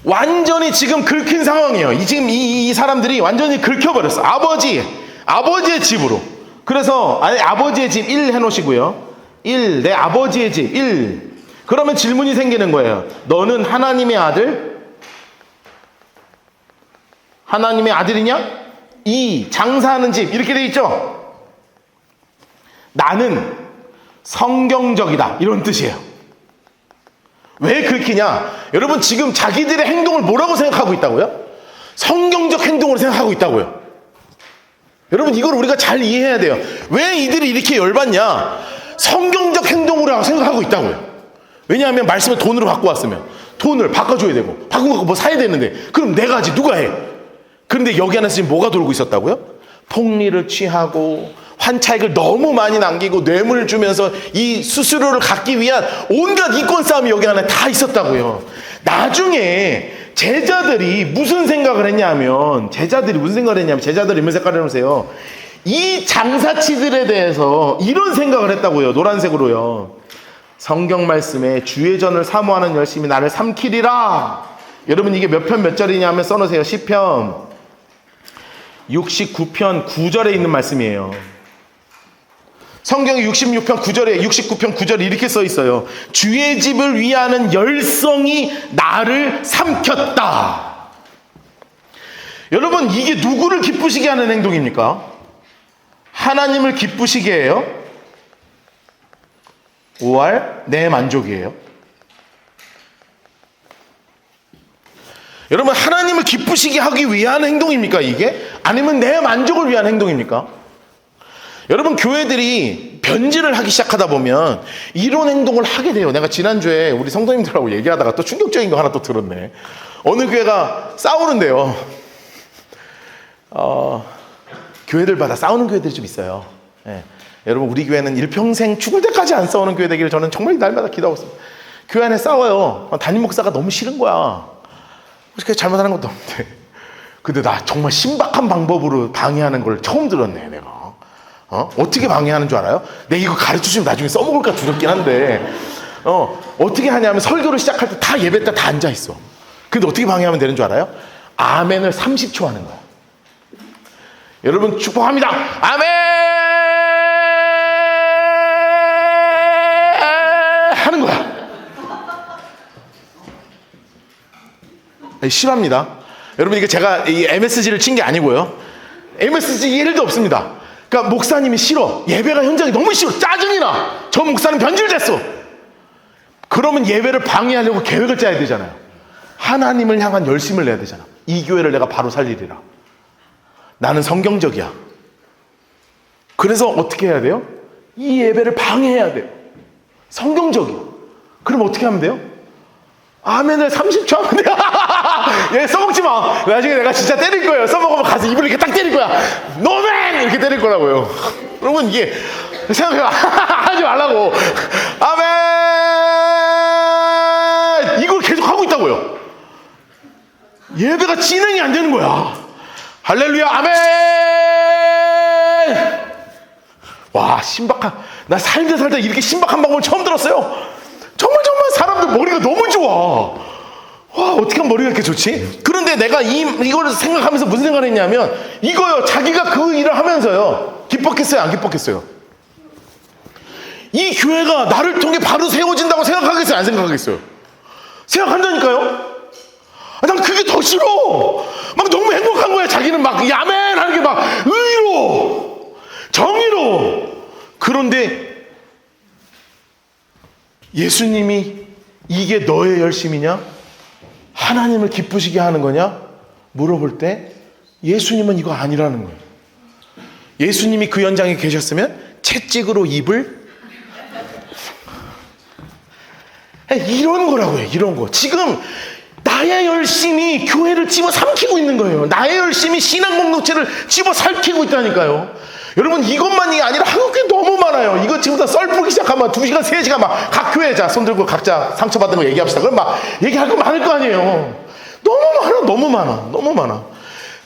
완전히 지금 긁힌 상황이에요. 지금 이 사람들이 완전히 긁혀버렸어. 아버지의 집으로. 그래서 아버지의 집 1 해놓으시고요. 1, 내 아버지의 집 1. 그러면 질문이 생기는 거예요. 너는 하나님의 아들? 하나님의 아들이냐? 2, 장사하는 집. 이렇게 돼 있죠? 나는 성경적이다. 이런 뜻이에요. 왜 긁히냐? 여러분, 지금 자기들의 행동을 뭐라고 생각하고 있다고요? 성경적 행동으로 생각하고 있다고요. 여러분, 이걸 우리가 잘 이해해야 돼요. 왜 이들이 이렇게 열받냐? 성경적 행동으로 생각하고 있다고요. 왜냐하면 말씀을 돈으로 갖고 왔으면 돈을 바꿔줘야 되고, 바꾸고 뭐 사야 되는데, 그럼 내가 하지 누가 해? 그런데 여기 안에서 지금 뭐가 돌고 있었다고요? 폭리를 취하고 판차익을 너무 많이 남기고 뇌물을 주면서 이 수수료를 갚기 위한 온갖 이권 싸움이 여기 안에 다 있었다고요. 나중에 제자들이 무슨 생각을 했냐면 제자들이 이런 색깔을 해보세요. 이 장사치들에 대해서 이런 생각을 했다고요. 노란색으로요. 성경 말씀에 주의 전을 사모하는 열심이 나를 삼키리라. 여러분 이게 몇 편 몇 절이냐 하면 써놓으세요. 시편 69편 9절에 있는 말씀이에요. 성경 66편 9절에 69편 9절에 이렇게 써 있어요. 주의 집을 위하는 열성이 나를 삼켰다. 여러분 이게 누구를 기쁘시게 하는 행동입니까? 하나님을 기쁘시게 해요? 5할 내 만족이에요? 여러분 하나님을 기쁘시게 하기 위한 행동입니까 이게? 아니면 내 만족을 위한 행동입니까? 여러분 교회들이 변질을 하기 시작하다 보면 이런 행동을 하게 돼요. 내가 지난주에 우리 성도님들하고 얘기하다가 또 충격적인 거 하나 또 들었네. 어느 교회가 싸우는데요. 교회들마다 싸우는 교회들이 좀 있어요. 예. 여러분 우리 교회는 일평생 죽을 때까지 안 싸우는 교회 되기를 저는 정말 날마다 기도하고 있습니다. 교회 안에 싸워요. 담임 목사가 너무 싫은 거야. 그렇게 잘못하는 것도 없는데. 근데 나 정말 신박한 방법으로 방해하는 걸 처음 들었네 내가. 어떻게 방해하는 줄 알아요? 내가 이거 가르쳐주면 나중에 써먹을까 두렵긴 한데 어떻게 하냐면 설교를 시작할 때 다 예배 때 다 앉아있어. 근데 어떻게 방해하면 되는 줄 알아요? 아멘을 30초 하는 거야. 여러분 축복합니다. 아멘 하는 거야. 싫어합니다. 여러분 이게 제가 이 MSG를 친 게 아니고요. MSG 일도 없습니다. 그러니까 목사님이 싫어. 예배가 현장이 너무 싫어. 짜증이 나. 저 목사는 변질됐어. 그러면 예배를 방해하려고 계획을 짜야 되잖아요. 하나님을 향한 열심을 내야 되잖아. 이 교회를 내가 바로 살리리라. 나는 성경적이야. 그래서 어떻게 해야 돼요? 이 예배를 방해해야 돼요. 성경적이야. 그럼 어떻게 하면 돼요? 아멘을 30초 하면 돼요. 얘 써먹지 마. 나중에 내가 진짜 때릴 거예요. 써먹으면 가서 입을 이렇게 딱 때릴 거야. 노맨! 이렇게 때릴 거라고요. 여러분 이게 생각해 하지 말라고. 아멘! 이걸 계속 하고 있다고요. 예배가 진행이 안 되는 거야. 할렐루야 아멘! 와 신박한, 나 살다 이렇게 신박한 방법을 처음 들었어요. 정말 사람들 머리가 너무 좋아. 와 어떻게 하면 머리가 이렇게 좋지? 그런데 내가 이걸 생각하면서 무슨 생각을 했냐면 이거요. 자기가 그 일을 하면서요 기뻤겠어요 안 기뻤겠어요? 이 교회가 나를 통해 바로 세워진다고 생각하겠어요 안 생각하겠어요? 생각한다니까요. 난 그게 더 싫어. 막 너무 행복한 거야. 자기는 막 야멘 하는 게 막 의로 정의로. 그런데 예수님이 이게 너의 열심이냐? 하나님을 기쁘시게 하는 거냐? 물어볼 때 예수님은 이거 아니라는 거예요. 예수님이 그 현장에 계셨으면 채찍으로 입을 이런 거라고요. 이런 거. 지금 나의 열심이 교회를 집어삼키고 있는 거예요. 나의 열심이 신앙 공동체를 집어삼키고 있다니까요. 여러분 이것만이 아니라 한국교회 너무 많아요. 이거 지금부터 썰 풀기 시작하면 2시간 3시간 막 각 교회 자 손 들고 각자 상처받은 거 얘기합시다. 그럼 막 얘기할 거 많을 거 아니에요. 너무 많아.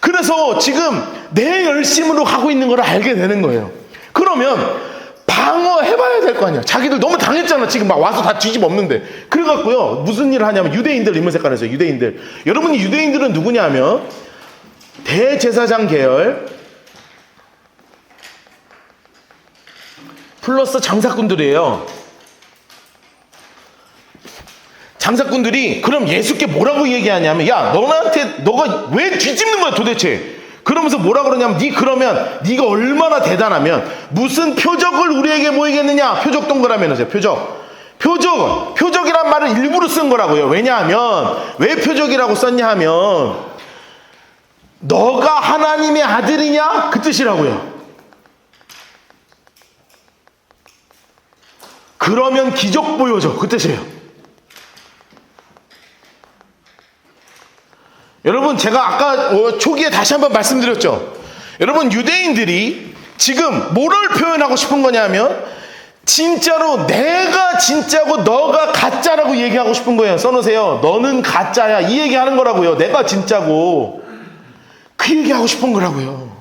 그래서 지금 내 열심으로 가고 있는 걸 알게 되는 거예요. 그러면 방어해봐야 될 거 아니야. 자기들 너무 당했잖아. 지금 막 와서 다 뒤집어 엎는데. 그래갖고요 무슨 일을 하냐면 유대인들 인물 색깔에서 유대인들. 여러분이 유대인들은 누구냐면 대제사장 계열 플러스 장사꾼들이에요. 장사꾼들이 그럼 예수께 뭐라고 얘기하냐면 야 너가 왜 뒤집는 거야 도대체. 그러면서 뭐라 그러냐면 그러면 네가 얼마나 대단하면 무슨 표적을 우리에게 보이겠느냐. 표적 동그라미 넣으세요. 표적이란 말을 일부러 쓴 거라고요. 왜냐하면 왜 표적이라고 썼냐 하면 너가 하나님의 아들이냐 그 뜻이라고요. 그러면 기적 보여줘 그 뜻이에요. 여러분 제가 아까 초기에 다시 한번 말씀드렸죠. 여러분 유대인들이 지금 뭐를 표현하고 싶은 거냐면 진짜로 내가 진짜고 너가 가짜라고 얘기하고 싶은 거예요. 써놓으세요. 너는 가짜야. 이 얘기하는 거라고요. 내가 진짜고. 그 얘기하고 싶은 거라고요.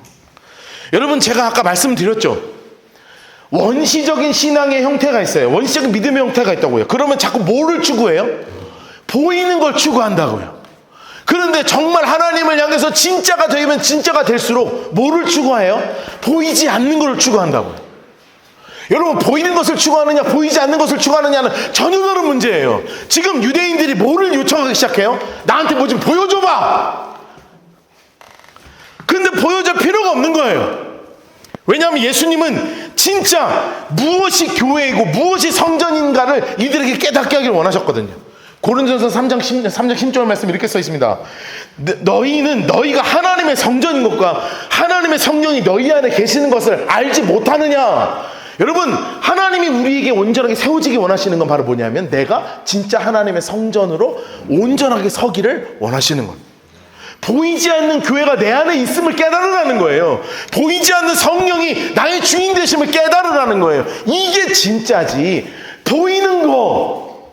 여러분, 제가 아까 말씀드렸죠. 원시적인 신앙의 형태가 있어요. 원시적인 믿음의 형태가 있다고요. 그러면 자꾸 뭐를 추구해요? 보이는 걸 추구한다고요. 그런데 정말 하나님을 향해서 진짜가 되면 진짜가 될수록 뭐를 추구해요? 보이지 않는 걸 추구한다고요. 여러분, 보이는 것을 추구하느냐 보이지 않는 것을 추구하느냐는 전혀 다른 문제예요. 지금 유대인들이 뭐를 요청하기 시작해요? 나한테 뭐 좀 보여줘봐. 근데 보여줄 필요가 없는 거예요. 왜냐하면 예수님은 진짜 무엇이 교회이고 무엇이 성전인가를 이들에게 깨닫게 하기를 원하셨거든요. 고린도전서 3장 10절 말씀 이렇게 써 있습니다. 너희가 하나님의 성전인 것과 하나님의 성령이 너희 안에 계시는 것을 알지 못하느냐. 여러분, 하나님이 우리에게 온전하게 세워지기 원하시는 건 바로 뭐냐면 내가 진짜 하나님의 성전으로 온전하게 서기를 원하시는 거예요. 보이지 않는 교회가 내 안에 있음을 깨달으라는 거예요. 보이지 않는 성령이 나의 주인 되심을 깨달으라는 거예요. 이게 진짜지. 보이는 거,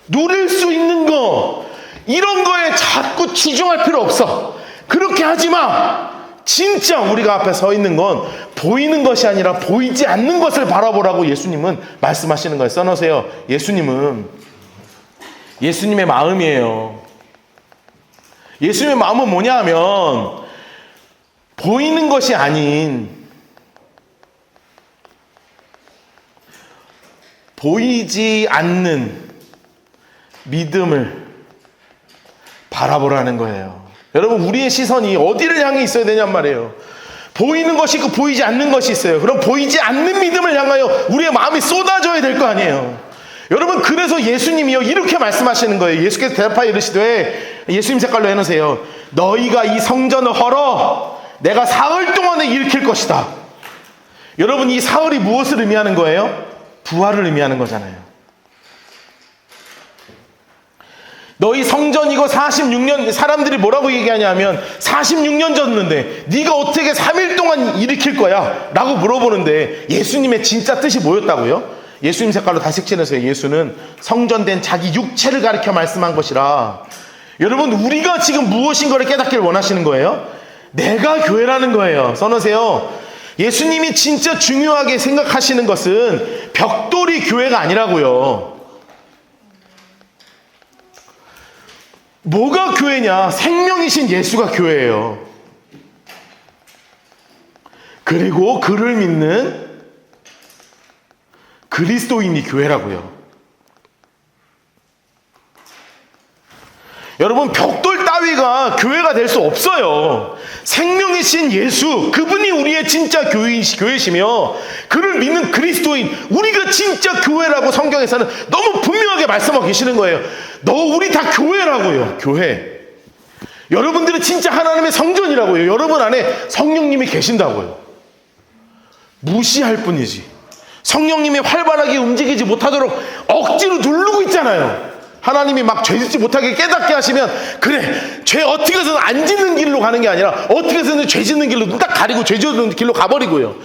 누릴 수 있는 거, 이런 거에 자꾸 치중할 필요 없어. 그렇게 하지 마. 진짜 우리가 앞에 서 있는 건 보이는 것이 아니라 보이지 않는 것을 바라보라고 예수님은 말씀하시는 거예요. 써놓으세요. 예수님의 마음이에요. 예수님의 마음은 뭐냐 하면 보이는 것이 아닌 보이지 않는 믿음을 바라보라는 거예요. 여러분, 우리의 시선이 어디를 향해 있어야 되냔 말이에요. 보이는 것이 있고 보이지 않는 것이 있어요. 그럼 보이지 않는 믿음을 향하여 우리의 마음이 쏟아져야 될 거 아니에요. 여러분, 그래서 예수님이요 이렇게 말씀하시는 거예요. 예수께서 대답하여 이르시되, 예수님 색깔로 해놓으세요. 너희가 이 성전을 헐어 내가 사흘 동안에 일으킬 것이다. 여러분, 이 사흘이 무엇을 의미하는 거예요? 부활을 의미하는 거잖아요. 너희 성전이고 46년, 사람들이 뭐라고 얘기하냐면 46년 졌는데 네가 어떻게 3일 동안 일으킬 거야? 라고 물어보는데 예수님의 진짜 뜻이 뭐였다고요? 예수님 색깔로 다시 칠해서요. 예수는 성전된 자기 육체를 가리켜 말씀한 것이라. 여러분, 우리가 지금 무엇인가를 깨닫기를 원하시는 거예요? 내가 교회라는 거예요. 써놓으세요. 예수님이 진짜 중요하게 생각하시는 것은 벽돌이 교회가 아니라고요. 뭐가 교회냐? 생명이신 예수가 교회예요. 그리고 그를 믿는 그리스도인이 교회라고요. 여러분, 벽돌 따위가 교회가 될 수 없어요. 생명이신 예수, 그분이 우리의 진짜 교회시며 그를 믿는 그리스도인, 우리가 진짜 교회라고 성경에서는 너무 분명하게 말씀하고 계시는 거예요. 우리 다 교회라고요. 교회. 여러분들은 진짜 하나님의 성전이라고요. 여러분 안에 성령님이 계신다고요. 무시할 뿐이지. 성령님이 활발하게 움직이지 못하도록 억지로 누르고 있잖아요. 하나님이 막 죄 짓지 못하게 깨닫게 하시면 그래, 죄 어떻게 해서는 안 짓는 길로 가는 게 아니라 어떻게 해서는 죄 짓는 길로 눈 딱 가리고 죄 짓는 길로 가버리고요.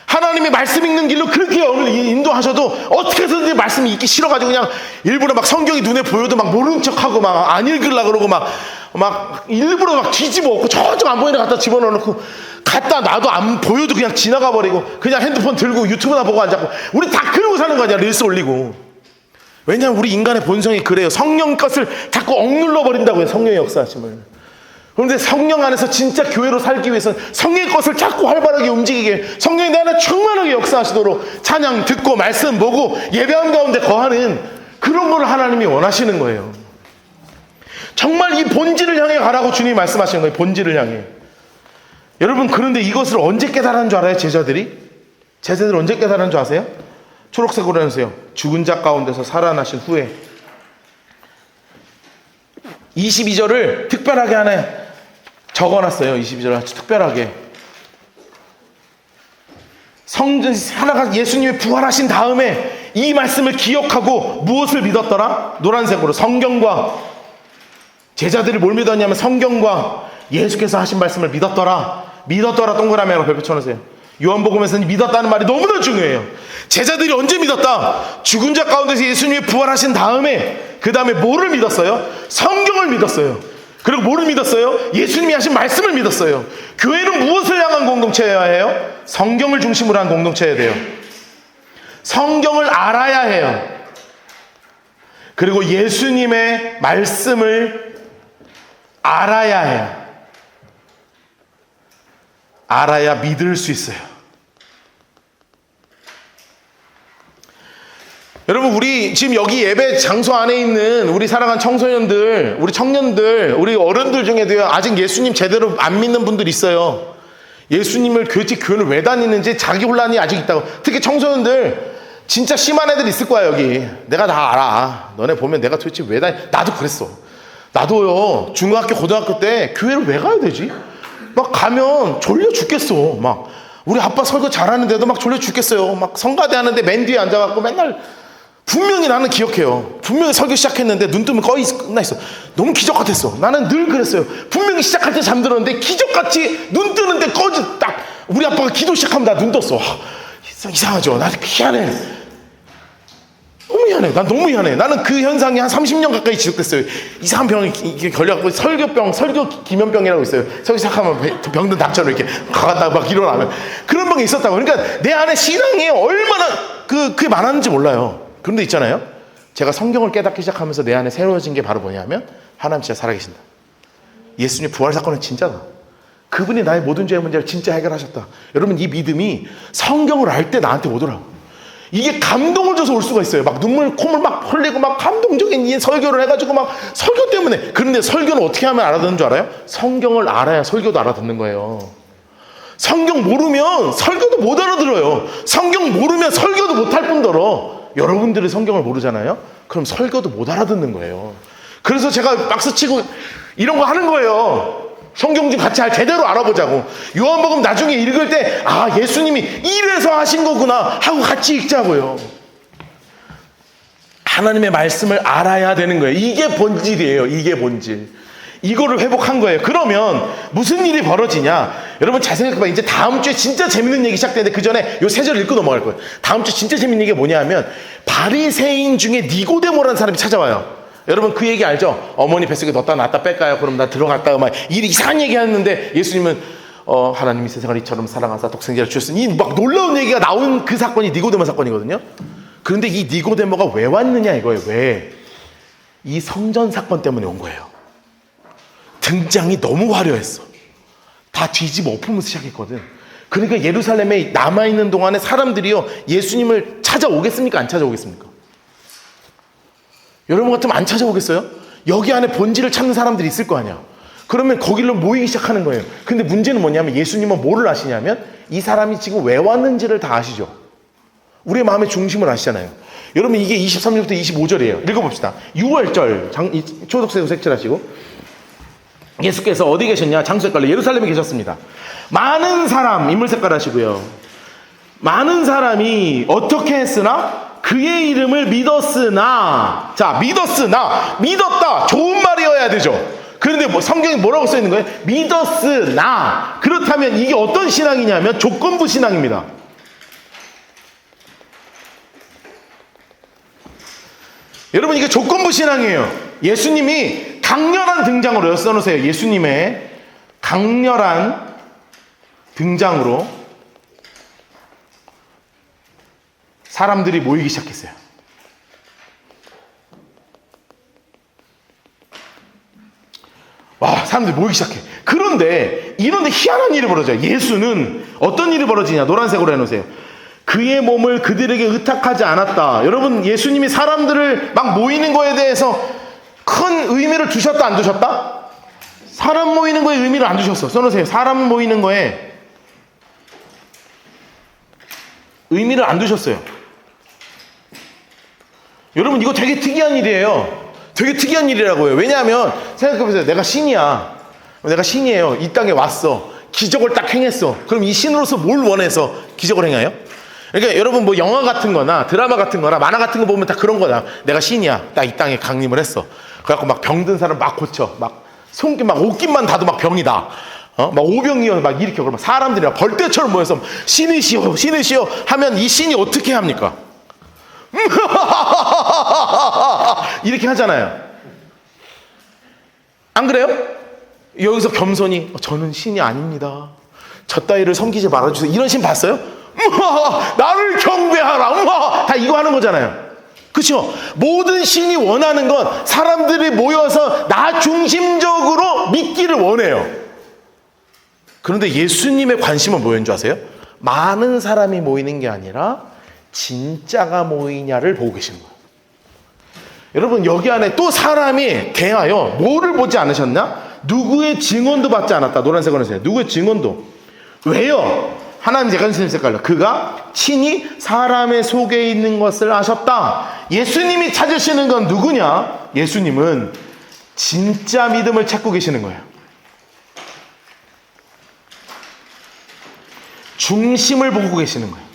하나님이 말씀 읽는 길로 그렇게 인도하셔도 어떻게 해서든지 말씀이 읽기 싫어가지고 그냥 일부러 막 성경이 눈에 보여도 막 모르는 척하고 막 안 읽으려고 그러고 막 일부러 막 뒤집어 엎고 저쪽 안 보이는 데 갖다 집어넣고 갖다 놔도 안 보여도 그냥 지나가 버리고 그냥 핸드폰 들고 유튜브나 보고 앉았고, 우리 다 그러고 사는 거 아니야. 릴스 올리고. 왜냐하면 우리 인간의 본성이 그래요. 성령 것을 자꾸 억눌러 버린다고요. 성령의 역사하심을. 그런데 성령 안에서 진짜 교회로 살기 위해서는 성령의 것을 자꾸 활발하게 움직이게, 성령이 내 안에 충만하게 역사하시도록 찬양 듣고 말씀 보고 예배한 가운데 거하는 그런 걸 하나님이 원하시는 거예요. 정말 이 본질을 향해 가라고 주님이 말씀하시는 거예요. 본질을 향해. 여러분, 그런데 이것을 언제 깨달은 줄 알아요? 제자들이 언제 깨달은 줄 아세요? 초록색으로 해주세요. 죽은 자 가운데서 살아나신 후에. 22절을 특별하게 하나 적어놨어요. 22절 아주 특별하게. 성전 하나가 예수님이 부활하신 다음에 이 말씀을 기억하고 무엇을 믿었더라? 노란색으로 성경과, 제자들이 뭘 믿었냐면 성경과 예수께서 하신 말씀을 믿었더라. 동그라미로 별표 쳐놓으세요. 요한복음에서는 믿었다는 말이 너무나 중요해요. 제자들이 언제 믿었다? 죽은 자 가운데서 예수님이 부활하신 다음에, 그 다음에 뭐를 믿었어요? 성경을 믿었어요. 그리고 뭐를 믿었어요? 예수님이 하신 말씀을 믿었어요. 교회는 무엇을 향한 공동체여야 해요? 성경을 중심으로 한 공동체여야 돼요. 성경을 알아야 해요. 그리고 예수님의 말씀을 알아야 해요. 알아야 믿을 수 있어요. 여러분, 우리 지금 여기 예배 장소 안에 있는 우리 사랑하는 청소년들, 우리 청년들, 우리 어른들 중에도요, 아직 예수님 제대로 안 믿는 분들이 있어요. 예수님을 도대체 교회를 왜 다니는지 자기 혼란이 아직 있다고. 특히 청소년들, 진짜 심한 애들 있을 거야, 여기. 내가 다 알아. 너네 보면 내가 도대체 왜 나도 그랬어. 나도요, 중학교, 고등학교 때 교회를 왜 가야 되지? 막 가면 졸려 죽겠어. 막 우리 아빠 설교 잘하는데도 막 졸려 죽겠어요. 막 성가대 하는데 맨 뒤에 앉아갖고 맨날, 분명히 나는 기억해요. 분명히 설교 시작했는데 눈 뜨면 거의 끝나 있어. 너무 기적 같았어. 나는 늘 그랬어요. 분명히 시작할 때 잠들었는데 기적같이 눈 뜨는데 딱 우리 아빠가 기도 시작하면 나 눈 떴어. 이상하죠. 나 희한해. 너무 희한해. 난 너무 희한해. 나는 그 현상이 한 30년 가까이 지속됐어요. 이상한 병이 걸려갖고 설교 기면병이라고 있어요. 설교 시작하면 병든 닭처럼 이렇게 가갔다가 막 일어나면 그런 병이 있었다고. 그러니까 내 안에 신앙이 얼마나 그게 많았는지 몰라요. 그런데 있잖아요, 제가 성경을 깨닫기 시작하면서 내 안에 새로워진 게 바로 뭐냐면, 하나님 진짜 살아계신다. 예수님 부활 사건은 진짜다. 그분이 나의 모든 죄의 문제를 진짜 해결하셨다. 여러분, 이 믿음이 성경을 알 때 나한테 오더라고. 이게 감동을 줘서 올 수가 있어요. 막 콧물 막 흘리고 막 감동적인 이 설교를 해가지고 막 설교 때문에. 그런데 설교는 어떻게 하면 알아듣는 줄 알아요? 성경을 알아야 설교도 알아듣는 거예요. 성경 모르면 설교도 못 알아들어요. 성경 모르면 설교도 못할 뿐더러, 여러분들이 성경을 모르잖아요? 그럼 설교도 못 알아듣는 거예요. 그래서 제가 박수치고 이런 거 하는 거예요. 성경 좀 같이 제대로 알아보자고. 요한복음 나중에 읽을 때, 아, 예수님이 이래서 하신 거구나 하고 같이 읽자고요. 하나님의 말씀을 알아야 되는 거예요. 이게 본질이에요. 이게 본질. 이거를 회복한 거예요. 그러면 무슨 일이 벌어지냐? 여러분 잘 생각해봐. 이제 다음 주에 진짜 재밌는 얘기 시작되는데 그 전에 요 세 절 읽고 넘어갈 거예요. 다음 주 진짜 재밌는 얘기가 뭐냐면, 바리새인 중에 니고데모라는 사람이 찾아와요. 여러분 그 얘기 알죠? 어머니 뱃속에 넣었다 놨다 뺄까요? 그럼 나 들어갔다가 막 이상한 얘기 하는데, 예수님은 하나님이 세상을 이처럼 사랑하사 독생자를 주셨으니, 막 놀라운 얘기가 나온 그 사건이 니고데모 사건이거든요. 그런데 이 니고데모가 왜 왔느냐 이거예요. 왜? 이 성전 사건 때문에 온 거예요. 등장이 너무 화려했어. 다 뒤집어 엎으면서 시작했거든. 그러니까 예루살렘에 남아있는 동안에 사람들이요, 예수님을 찾아오겠습니까? 안 찾아오겠습니까? 여러분 같으면 안 찾아오겠어요? 여기 안에 본질을 찾는 사람들이 있을 거 아니야. 그러면 거기로 모이기 시작하는 거예요. 근데 문제는 뭐냐면, 예수님은 뭐를 아시냐면, 이 사람이 지금 왜 왔는지를 다 아시죠? 우리의 마음의 중심을 아시잖아요. 여러분 이게 23절부터 25절이에요. 읽어봅시다. 6월절 초록색 색칠하시고, 예수께서 어디 계셨냐? 장수 색깔로 예루살렘에 계셨습니다. 많은 사람, 인물 색깔 하시고요. 많은 사람이 어떻게 했으나 그의 이름을 믿었으나. 자, 믿었다. 좋은 말이어야 되죠. 그런데 성경에 뭐라고 써 있는 거예요? 믿었으나. 그렇다면 이게 어떤 신앙이냐면 조건부 신앙입니다. 여러분 이게 조건부 신앙이에요. 예수님이 강렬한 등장으로 써놓으세요. 예수님의 강렬한 등장으로 사람들이 모이기 시작했어요. 와, 사람들이 모이기 시작해. 그런데 희한한 일이 벌어져요. 예수는 어떤 일이 벌어지냐? 노란색으로 해놓으세요. 그의 몸을 그들에게 의탁하지 않았다. 여러분, 예수님이 사람들을 막 모이는 거에 대해서 큰 의미를 두셨다, 안 두셨다? 사람 모이는 거에 의미를 안 두셨어. 써놓으세요. 사람 모이는 거에 의미를 안 두셨어요. 여러분 이거 되게 특이한 일이에요. 되게 특이한 일이라고요. 왜냐하면 생각해보세요. 내가 신이에요. 이 땅에 왔어. 기적을 딱 행했어. 그럼 이 신으로서 뭘 원해서 기적을 행해요? 그러니까 여러분 뭐 영화 같은 거나 드라마 같은 거나 만화 같은 거 보면 다 그런 거다. 내가 신이야. 딱 이 땅에 강림을 했어. 그래갖고 막 병든 사람 막 고쳐. 막 옷깃만 닿아도 막 병이다. 막 오병이어 막 이렇게 그러면 사람들이 막 벌떼처럼 모여서 신이시여 신이시여 하면 이 신이 어떻게 합니까? 이렇게 하잖아요. 안 그래요? 여기서 겸손히 저는 신이 아닙니다. 저 따위를 섬기지 말아주세요. 이런 신 봤어요? 나를 경배하라. 다 이거 하는 거잖아요. 그렇죠? 모든 신이 원하는 건 사람들이 모여서 나 중심적으로 믿기를 원해요. 그런데 예수님의 관심은 뭐였는 줄 아세요? 많은 사람이 모이는 게 아니라 진짜가 모이냐를 보고 계시는 거예요. 여러분 여기 안에 또 사람이 대하여 뭐를 보지 않으셨나? 누구의 증언도 받지 않았다. 노란색 원에서요. 누구의 증언도. 왜요? 하나님 제가 선생님 색깔로 그가 친히 사람의 속에 있는 것을 아셨다. 예수님이 찾으시는 건 누구냐? 예수님은 진짜 믿음을 찾고 계시는 거예요. 중심을 보고 계시는 거예요.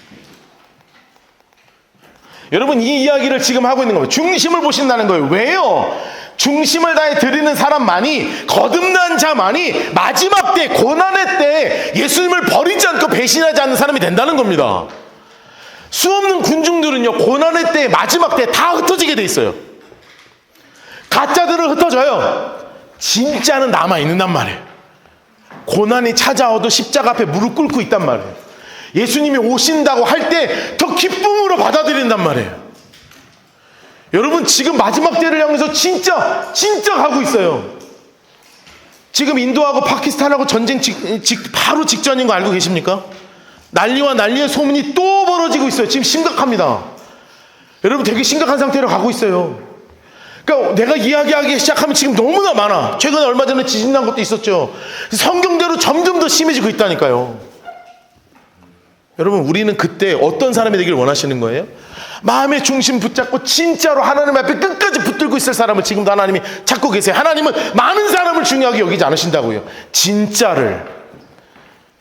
여러분 이 이야기를 지금 하고 있는 거예요. 중심을 보신다는 거예요. 왜요? 중심을 다해 드리는 사람만이, 거듭난 자만이 마지막 때, 고난의 때 예수님을 버리지 않고 배신하지 않는 사람이 된다는 겁니다. 수없는 군중들은요, 고난의 때, 마지막 때 다 흩어지게 돼 있어요. 가짜들은 흩어져요. 진짜는 남아있는단 말이에요. 고난이 찾아와도 십자가 앞에 무릎 꿇고 있단 말이에요. 예수님이 오신다고 할 때 더 기쁨으로 받아들인단 말이에요. 여러분 지금 마지막 때를 향해서 진짜 가고 있어요. 지금 인도하고 파키스탄하고 전쟁 바로 직전인 거 알고 계십니까? 난리와 난리의 소문이 또 벌어지고 있어요. 지금 심각합니다. 여러분 되게 심각한 상태로 가고 있어요. 그러니까 내가 이야기하기 시작하면 지금 너무나 많아. 최근에 얼마 전에 지진 난 것도 있었죠. 성경대로 점점 더 심해지고 있다니까요. 여러분 우리는 그때 어떤 사람이 되길 원하시는 거예요? 마음의 중심 붙잡고 진짜로 하나님 앞에 끝까지 붙들고 있을 사람을 지금도 하나님이 찾고 계세요. 하나님은 많은 사람을 중요하게 여기지 않으신다고요. 진짜를.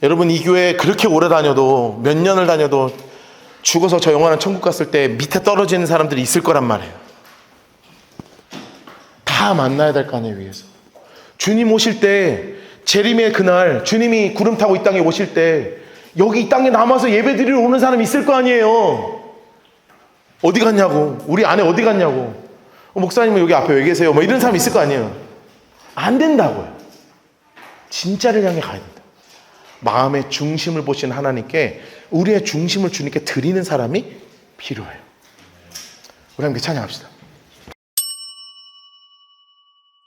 여러분 이 교회 그렇게 오래 다녀도 몇 년을 다녀도 죽어서 저 영원한 천국 갔을 때 밑에 떨어지는 사람들이 있을 거란 말이에요. 다 만나야 될 거 아니에요. 위에서 주님 오실 때 재림의 그날 주님이 구름 타고 이 땅에 오실 때 여기 이 땅에 남아서 예배 드리러 오는 사람이 있을 거 아니에요. 어디 갔냐고. 우리 안에 어디 갔냐고. 목사님은 여기 앞에 왜 계세요? 뭐 이런 사람이 있을 거 아니에요. 안 된다고요. 진짜를 향해 가야 된다. 마음의 중심을 보신 하나님께 우리의 중심을 주님께 드리는 사람이 필요해요. 우리 함께 찬양합시다.